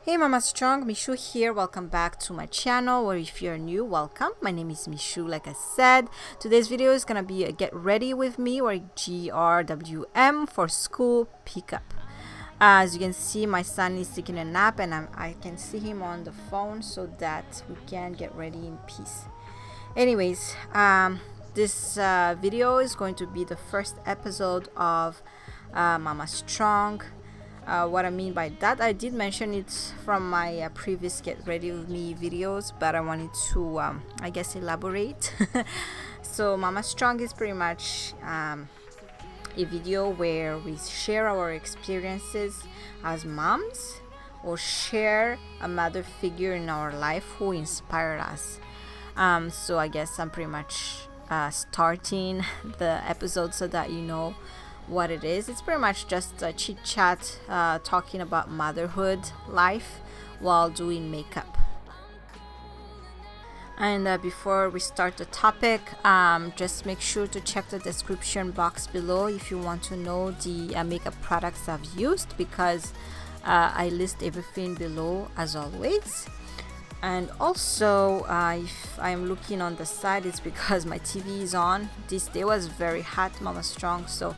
Hey Mama Strong, Michou here. Welcome back to my channel, or if you're new, welcome. My name is Michou, like I said. Today's video is gonna be a get ready with me, or GRWM, for school pickup. As you can see, my son is taking a nap and I can see him on the phone so that we can get ready in peace. Anyways, this video is going to be the first episode of Mama Strong. What I mean by that, I did mention it from my previous get ready with me videos, but I wanted to I guess elaborate. So Mama Strong is pretty much a video where we share our experiences as moms, or share a mother figure in our life who inspired us. So I guess I'm pretty much starting the episode so that you know what it is. It's pretty much just a chit chat, talking about motherhood life while doing makeup. And before we start the topic, just make sure to check the description box below if you want to know the makeup products I've used, because I list everything below as always. And also, if I'm looking on the side, it's because my TV is on. This day was very hot, Mama Strong, so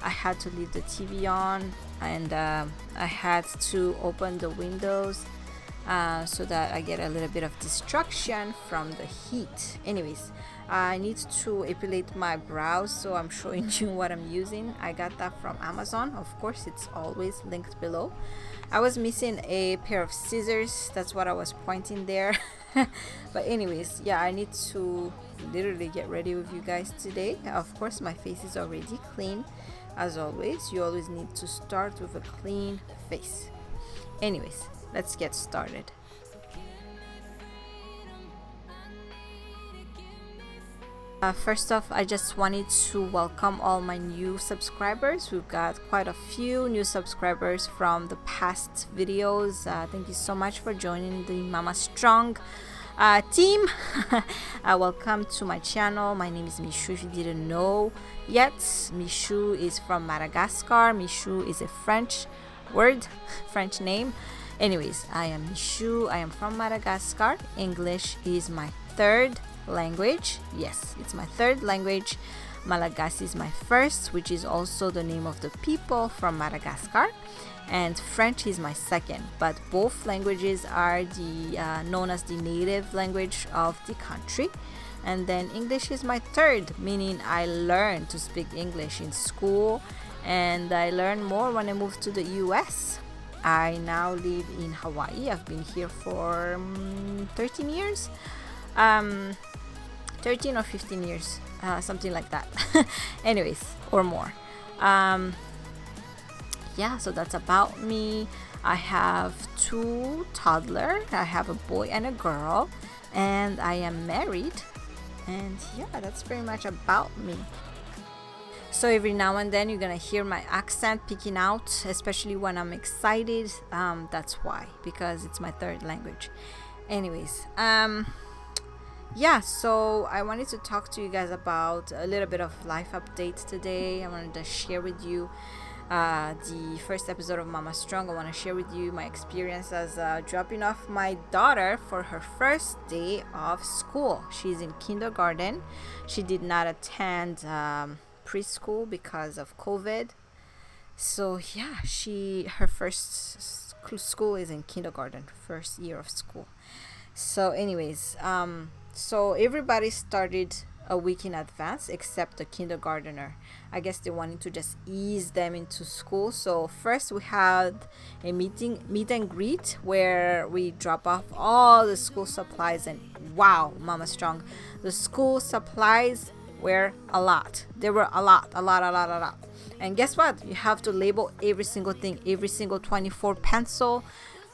I had to leave the TV on, and I had to open the windows so that I get a little bit of distraction from the heat. Anyways, I need to epilate my brows, so I'm showing you what I'm using. I got that from Amazon. Of course, it's always linked below. I was missing a pair of scissors. That's what I was pointing there. But anyways, yeah, I need to literally get ready with you guys today. Of course, my face is already clean. As always, you always need to start with a clean face. Anyways, let's get started. First off, I just wanted to welcome all my new subscribers. We've got quite a few new subscribers from the past videos. Thank you so much for joining the Mama Strong team. Welcome to my channel. My name is Michou, if you didn't know yet. Michou is from Madagascar. Michou is a French word, French name. Anyways, I am Michou. I am from Madagascar. English is my third language. Yes, it's my third language. Malagasy is my first, which is also the name of the people from Madagascar, and French is my second, but both languages are known as the native language of the country. And then English is my third, meaning I learned to speak English in school, and I learned more when I moved to the US. I now live in Hawaii. I've been here for 13 years. 13 or 15 years, something like that. Anyways, or more. Yeah, so that's about me. I have two toddlers. I have a boy and a girl, and I am married. And yeah, that's pretty much about me. So every now and then you're gonna hear my accent peeking out, especially when I'm excited. That's why, because it's my third language. Anyways, yeah, so I wanted to talk to you guys about a little bit of life update today. I wanted to share with you the first episode of Mama Strong. I want to share with you my experience as dropping off my daughter for her first day of school. She's in kindergarten. She did not attend preschool because of COVID. So yeah, her first school is in kindergarten, first year of school. So anyways, so everybody started a week in advance except the kindergartner. I guess they wanted to just ease them into school. So first we had a meet and greet where we drop off all the school supplies, and wow, Mama Strong, the school supplies were a lot. There were a lot. And guess what? You have to label every single thing, every single 24 pencil,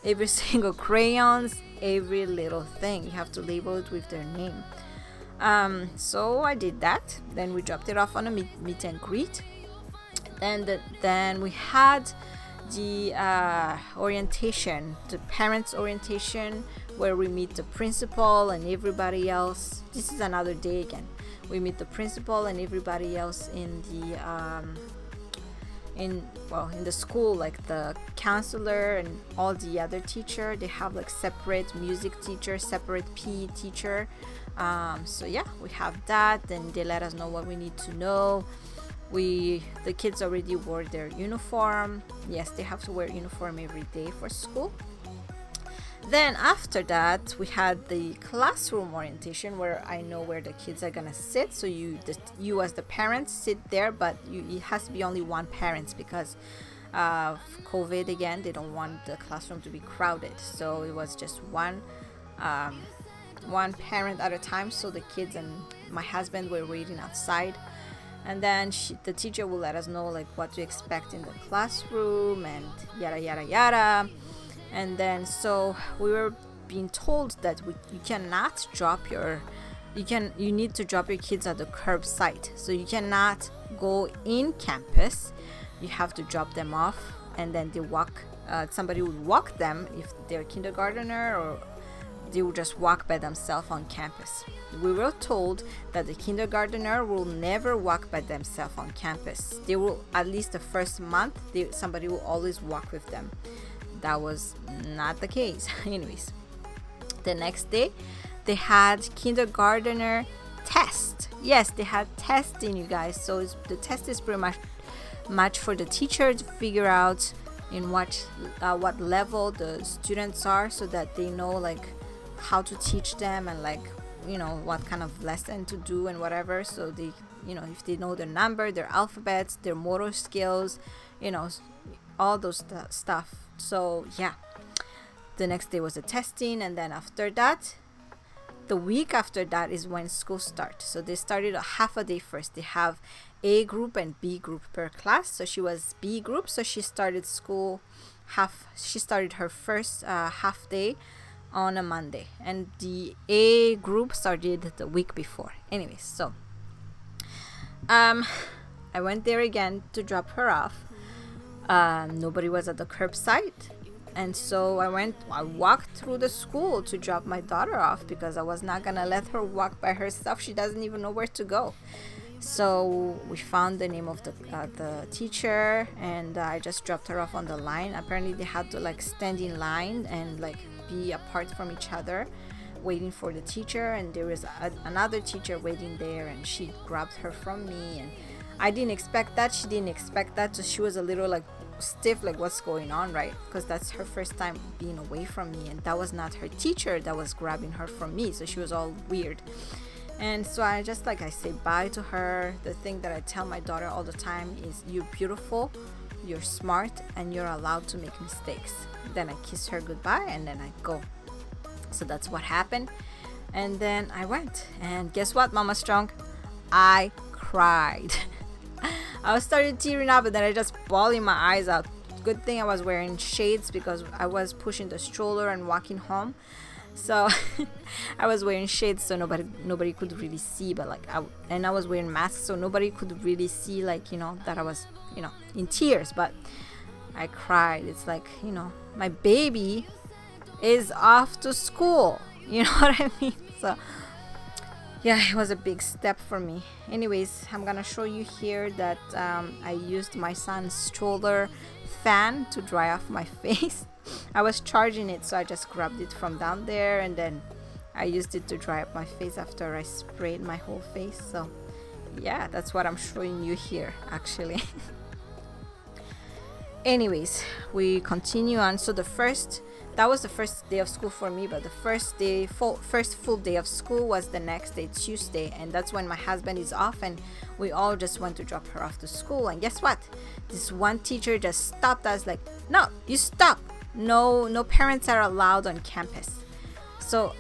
every single crayons, every little thing. You have to label it with their name. So I did that. Then we dropped it off on a meet and greet. Then we had the orientation, the parents orientation, where we meet the principal and everybody else. This is another day again. We meet the principal and everybody else in in the school, like the counselor and all the other teacher, they have like separate music teacher, separate PE teacher. So yeah, we have that, and they let us know what we need to know. The kids already wore their uniform. Yes, they have to wear uniform every day for school. Then after that, we had the classroom orientation, where I know where the kids are gonna sit. So you as the parents sit there, but it has to be only one parent, because of COVID again, they don't want the classroom to be crowded. So it was just one parent at a time. So the kids and my husband were waiting outside, and then the teacher will let us know like what to expect in the classroom and yada yada yada. And then so we were being told that you cannot drop you need to drop your kids at the curbside. So you cannot go in campus, you have to drop them off, and then they walk, somebody would walk them if they're kindergartner, or they will just walk by themselves on campus. We were told that the kindergartner will never walk by themselves on campus. They will, at least the first month, somebody will always walk with them. That was not the case. Anyways, the next day they had kindergartner test. Yes, they had testing, you guys. So the test is pretty much for the teacher to figure out in what level the students are, so that they know like how to teach them, and like, you know, what kind of lesson to do and whatever. So they, you know, if they know their number, their alphabets, their motor skills, you know, all those stuff. So yeah, the next day was the testing, and then after that, the week after that is when school starts. So they started a half a day first. They have A group and B group per class. So she was B group, so she started her first half day on a Monday, and the A group started the week before. Anyways, so I went there again to drop her off. Nobody was at the curbside, and so I walked through the school to drop my daughter off, because I was not gonna let her walk by herself. She doesn't even know where to go. So we found the name of the teacher, and I just dropped her off on the line. Apparently they had to like stand in line and like be apart from each other, waiting for the teacher, and there was another teacher waiting there, and she grabbed her from me, and I didn't expect that. She didn't expect that. So she was a little like stiff, like what's going on, right? Because that's her first time being away from me, and that was not her teacher that was grabbing her from me. So she was all weird. And so I say bye to her. The thing that I tell my daughter all the time is, you're beautiful, you're smart, and you're allowed to make mistakes. Then I kiss her goodbye, and then I go. So that's what happened. And then I went, and guess what, Mama Strong? I cried. I started tearing up, and then I just bawling my eyes out. Good thing I was wearing shades, because I was pushing the stroller and walking home. So I was wearing shades, so nobody could really see, but like I was wearing masks, so nobody could really see, like, you know, that I was, you know, in tears. But I cried. It's like, you know, my baby is off to school, you know what I mean? So yeah, it was a big step for me. Anyways, I'm gonna show you here that I used my son's stroller fan to dry off my face. I was charging it, so I just grabbed it from down there, and then I used it to dry up my face after I sprayed my whole face. So yeah, that's what I'm showing you here actually. Anyways, we continue on. So that was the first day of school for me, but the first full day of school was the next day, Tuesday, and that's when my husband is off, and we all just went to drop her off to school. And guess what? This one teacher just stopped us, like, no, you stop. No parents are allowed on campus. So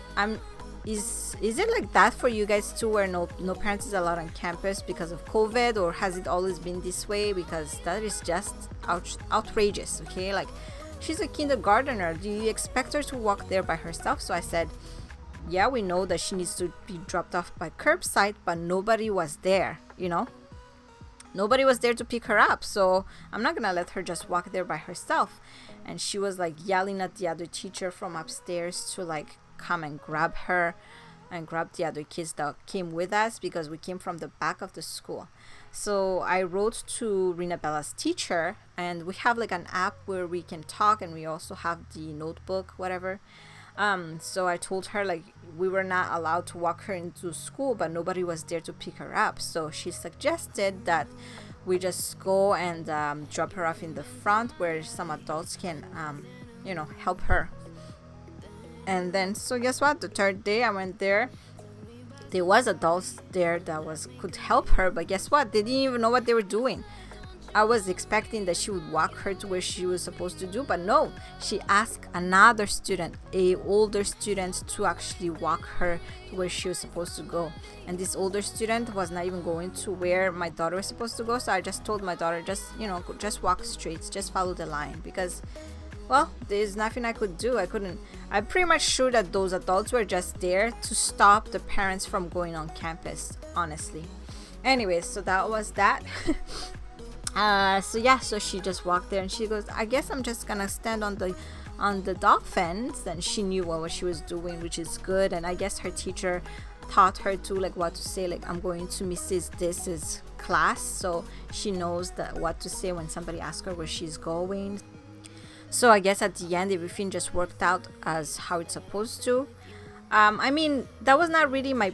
is it like that for you guys too, where no parents is allowed on campus because of COVID, or has it always been this way? Because that is just outrageous. Okay, like, she's a kindergartner. Do you expect her to walk there by herself? So I said, yeah, we know that she needs to be dropped off by curbside, but nobody was there, you know? Nobody was there to pick her up, so I'm not gonna let her just walk there by herself. And she was like yelling at the other teacher from upstairs to like come and grab her and grab the other kids that came with us, because we came from the back of the school. So I wrote to Bella's teacher, and we have like an app where we can talk, and we also have the notebook, whatever. So I told her like we were not allowed to walk her into school, but nobody was there to pick her up. So she suggested that we just go and drop her off in the front where some adults can, help her. And then, so guess what? The third day I went there. There was adults there that could help her, but guess what? They didn't even know what they were doing. I was expecting that she would walk her to where she was supposed to do, but no, she asked another student, a older student, to actually walk her to where she was supposed to go. And this older student was not even going to where my daughter was supposed to go. So I just told my daughter, just walk straight, just follow the line, because, well, there's nothing I could do. I'm pretty much sure that those adults were just there to stop the parents from going on campus, honestly. Anyways, so that was that. So she just walked there, and she goes, I guess I'm just gonna stand on the dog fence. And she knew what she was doing, which is good. And I guess her teacher taught her to like what to say, like, I'm going to Mrs. This's class, so she knows what to say when somebody asks her where she's going. So I guess at the end everything just worked out as how it's supposed to. I mean, that was not really my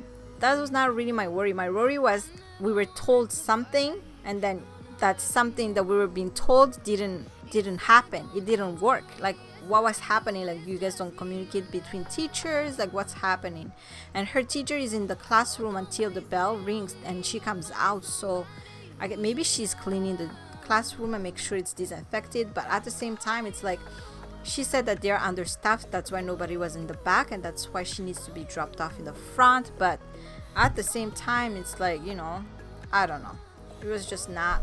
worry. My worry was we were told something, and then that something that we were being told didn't happen. It didn't work. Like, what was happening? Like, you guys don't communicate between teachers? Like, what's happening? And her teacher is in the classroom until the bell rings and she comes out. So maybe she's cleaning the classroom and make sure it's disinfected, but at the same time, it's like she said that they're understaffed. That's why nobody was in the back, and that's why she needs to be dropped off in the front. But at the same time, it's like, I don't know, it was just not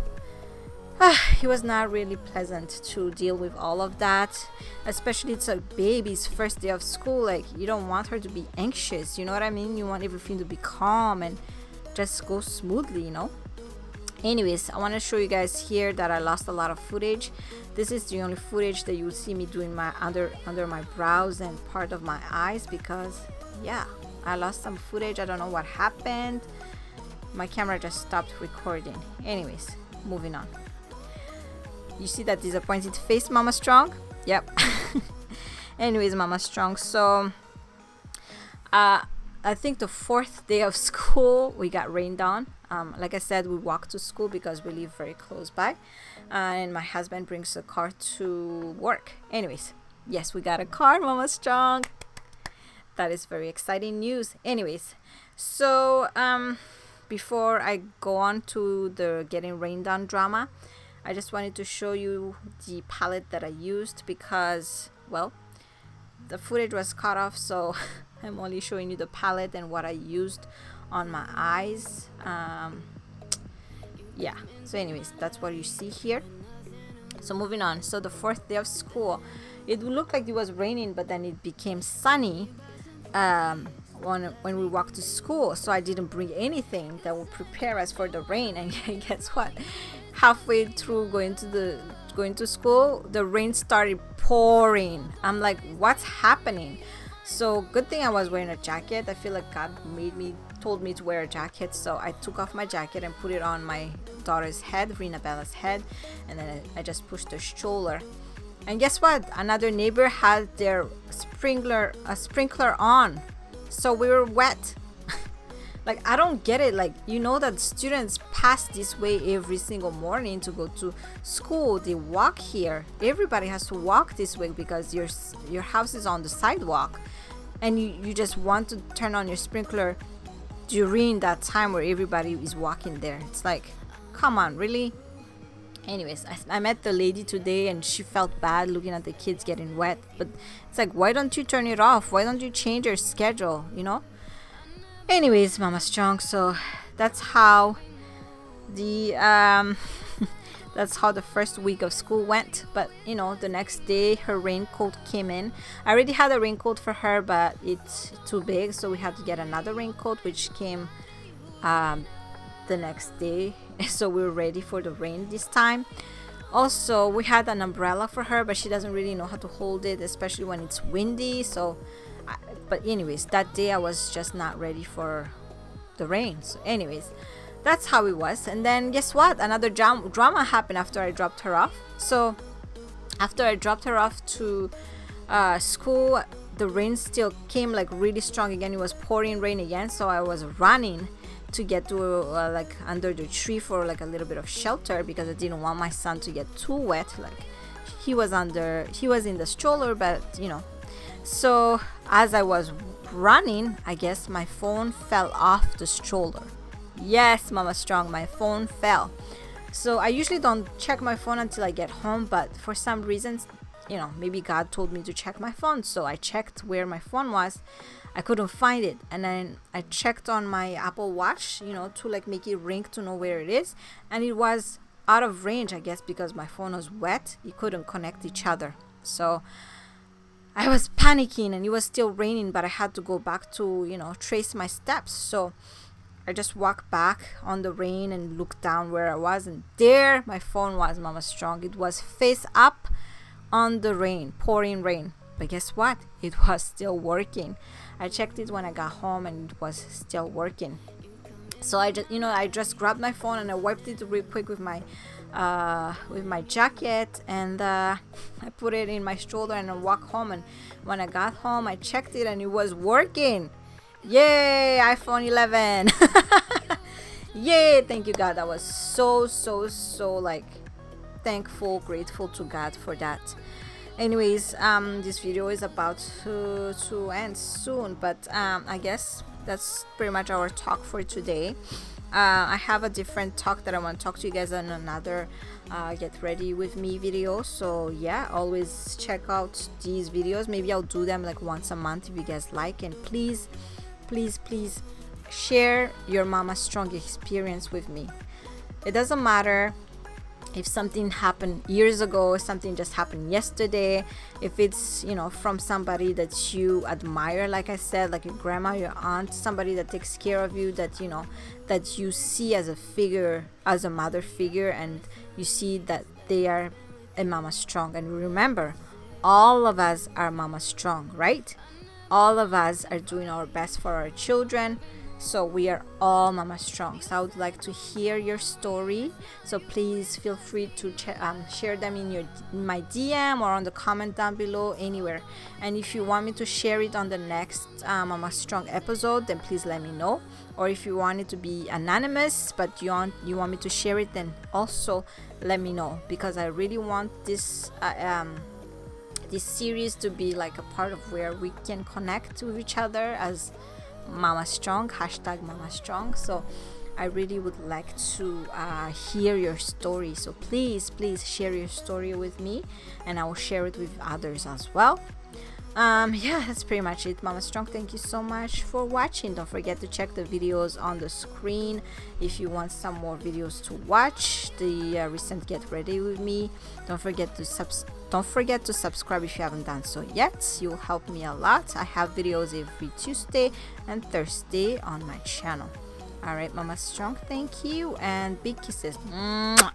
it was not really pleasant to deal with all of that, especially it's a baby's first day of school. Like, you don't want her to be anxious, you know what I mean? You want everything to be calm and just go smoothly. Anyways, I want to show you guys here that I lost a lot of footage. This is the only footage that you will see me doing my under my brows and part of my eyes, because yeah, I lost some footage. I don't know what happened. My camera just stopped recording. Anyways, moving on. You see that disappointed face, Mama Strong? Yep. Anyways, Mama Strong. So I think the fourth day of school we got rained on. Like I said, we walk to school because we live very close by, and my husband brings a car to work. Anyways, yes, we got a car, Mama Strong. That is very exciting news. Anyways, so before I go on to the getting rained on drama, I just wanted to show you the palette that I used, because, well, the footage was cut off, so I'm only showing you the palette and what I used on my eyes. Yeah, so anyways, that's what you see here. So moving on. So the fourth day of school, it looked like it was raining, but then it became sunny when we walked to school. So I didn't bring anything that would prepare us for the rain. And guess what? Halfway through going to school, the rain started pouring. I'm like, what's happening? So good thing I was wearing a jacket. I feel like God told me to wear a jacket. So I took off my jacket and put it on my daughter's head, Bella's head, and then I just pushed the stroller. And guess what? Another neighbor had their sprinkler on, so we were wet. Like, I don't get it. Like, that students pass this way every single morning to go to school. They walk here. Everybody has to walk this way because your house is on the sidewalk, and you just want to turn on your sprinkler during that time where everybody is walking there. It's like, come on, really? Anyways, I met the lady today, and she felt bad looking at the kids getting wet. But it's like, why don't you turn it off? Why don't you change your schedule, Anyways, Mama Strong, so that's how the first week of school went. But the next day her raincoat came in. I already had a raincoat for her, but it's too big, so we had to get another raincoat, which came the next day. So we were ready for the rain this time. Also, we had an umbrella for her, but she doesn't really know how to hold it, especially when it's windy. But anyways, that day I was just not ready for the rain. So anyways, that's how it was. And then guess what, another drama happened after I dropped her off. So after I dropped her off to school, the rain still came like really strong again. It was pouring rain again, so I was running to get to like under the tree for like a little bit of shelter, because I didn't want my son to get too wet. Like he was in the stroller, but you know. So as I was running, I guess my phone fell off the stroller. Yes, Mama Strong, my phone fell. So I usually don't check my phone until I get home, but for some reasons, you know, maybe God told me to check my phone. So I checked where my phone was. I couldn't find it. And then I checked on my Apple Watch, you know, to like make it ring to know where it is. And it was out of range, I guess, because my phone was wet. It couldn't connect each other. So I was panicking, and it was still raining, but I had to go back to, you know, trace my steps. So I just walked back on the rain and looked down where I was, and there my phone was, Mama Strong. It was face up on the rain, pouring rain. But guess what? It was still working. I checked it when I got home, and it was still working. So I just grabbed my phone and I wiped it real quick with my jacket, and I put it in my stroller and I walked home. And when I got home, I checked it and it was working. Yay, iPhone 11. Yay, thank you God. I was so like thankful, grateful to God for that. Anyways, this video is about to end soon, but I guess that's pretty much our talk for today. I have a different talk that I want to talk to you guys on another get ready with me video. So yeah, always check out these videos. Maybe I'll do them like once a month if you guys like. And please share your Mama Strong experience with me. It doesn't matter if something happened years ago, something just happened yesterday, if it's, you know, from somebody that you admire, like I said, like your grandma, your aunt, somebody that takes care of you, that, you know, that you see as a figure, as a mother figure, and you see that they are a Mama Strong. And remember, all of us are Mama Strong, right? All of us are doing our best for our children. So we are all Mama Strong. So I would like to hear your story. So please feel free to share them in my DM or on the comment down below, anywhere. And if you want me to share it on the next Mama Strong episode, then please let me know. Or if you want it to be anonymous, but you want me to share it, then also let me know, because I really want this series to be like a part of where we can connect with each other as Mama Strong, hashtag Mama Strong. So I really would like to hear your story. So please share your story with me, and I will share it with others as well. Yeah, that's pretty much it, Mama Strong. Thank you so much for watching. Don't forget to check the videos on the screen if you want some more videos to watch. The recent Get Ready with Me. Don't forget to subscribe if you haven't done so yet. You'll help me a lot. I have videos every Tuesday and Thursday on my channel. All right, Mama Strong, thank you, and big kisses. Mwah.